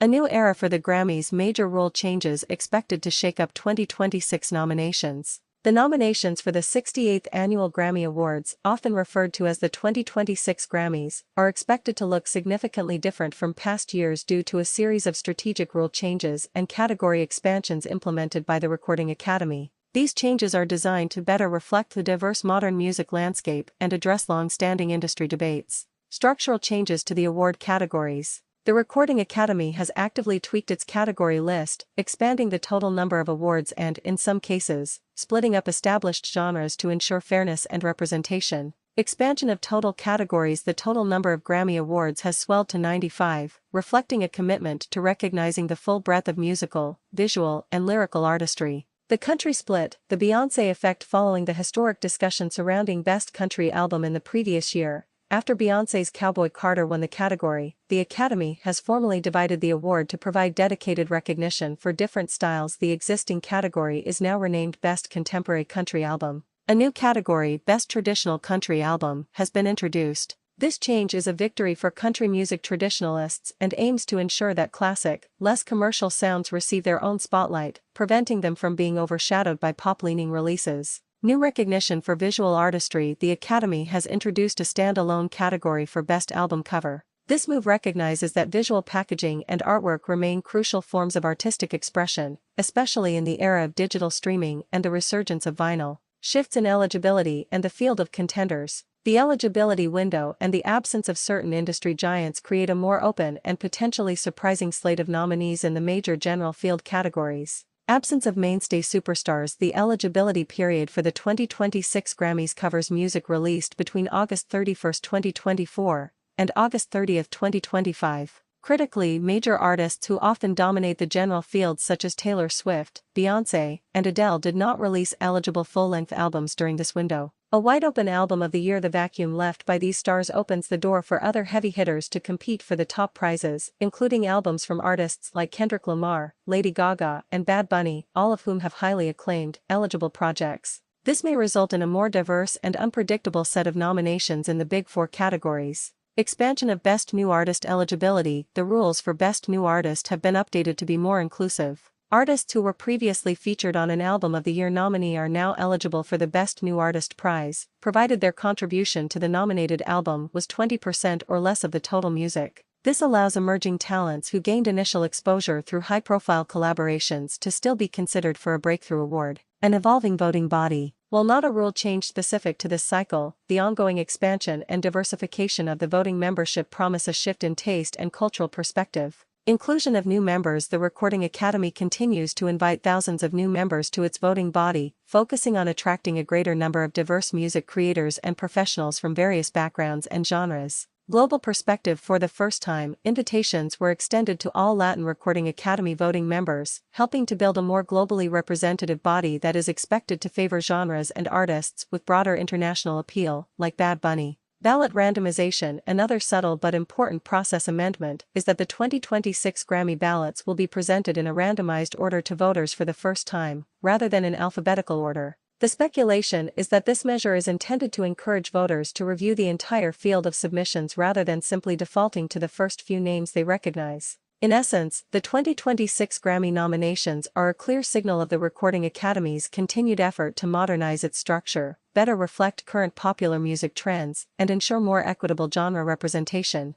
A new era for the Grammys, major rule changes expected to shake up 2026 nominations. The nominations for the 68th Annual Grammy Awards, often referred to as the 2026 Grammys, are expected to look significantly different from past years due to a series of strategic rule changes and category expansions implemented by the Recording Academy. These changes are designed to better reflect the diverse modern music landscape and address long-standing industry debates. Structural changes to the award categories. The Recording Academy has actively tweaked its category list, expanding the total number of awards and, in some cases, splitting up established genres to ensure fairness and representation. Expansion of total categories. The total number of Grammy Awards has swelled to 95, reflecting a commitment to recognizing the full breadth of musical, visual, and lyrical artistry. The country split, the Beyoncé effect. Following the historic discussion surrounding Best Country Album in the previous year, after Beyoncé's Cowboy Carter won the category, the Academy has formally divided the award to provide dedicated recognition for different styles. The existing category is now renamed Best Contemporary Country Album. A new category, Best Traditional Country Album, has been introduced. This change is a victory for country music traditionalists and aims to ensure that classic, less commercial sounds receive their own spotlight, preventing them from being overshadowed by pop-leaning releases. New recognition for visual artistry. The Academy has introduced a standalone category for Best Album Cover. This move recognizes that visual packaging and artwork remain crucial forms of artistic expression, especially in the era of digital streaming and the resurgence of vinyl. Shifts in eligibility and the field of contenders. The eligibility window and the absence of certain industry giants create a more open and potentially surprising slate of nominees in the major general field categories. Absence of mainstay superstars. The eligibility period for the 2026 Grammys covers music released between August 31, 2024, and August 30, 2025. Critically, major artists who often dominate the general field such as Taylor Swift, Beyoncé, and Adele did not release eligible full-length albums during this window. A wide-open album of the year. The vacuum left by these stars opens the door for other heavy hitters to compete for the top prizes, including albums from artists like Kendrick Lamar, Lady Gaga, and Bad Bunny, all of whom have highly acclaimed, eligible projects. This may result in a more diverse and unpredictable set of nominations in the Big Four categories. Expansion of Best New Artist eligibility. The rules for Best New Artist have been updated to be more inclusive. Artists who were previously featured on an Album of the Year nominee are now eligible for the Best New Artist prize, provided their contribution to the nominated album was 20% or less of the total music. This allows emerging talents who gained initial exposure through high-profile collaborations to still be considered for a breakthrough award. An evolving voting body. While not a rule change specific to this cycle, the ongoing expansion and diversification of the voting membership promise a shift in taste and cultural perspective. Inclusion of new members. The Recording Academy continues to invite thousands of new members to its voting body, focusing on attracting a greater number of diverse music creators and professionals from various backgrounds and genres. Global perspective. For the first time, invitations were extended to all Latin Recording Academy voting members, helping to build a more globally representative body that is expected to favor genres and artists with broader international appeal, like Bad Bunny. Ballot randomization. Another subtle but important process amendment is that the 2026 Grammy ballots will be presented in a randomized order to voters for the first time, rather than in alphabetical order. The speculation is that this measure is intended to encourage voters to review the entire field of submissions rather than simply defaulting to the first few names they recognize. In essence, the 2026 Grammy nominations are a clear signal of the Recording Academy's continued effort to modernize its structure, better reflect current popular music trends, and ensure more equitable genre representation.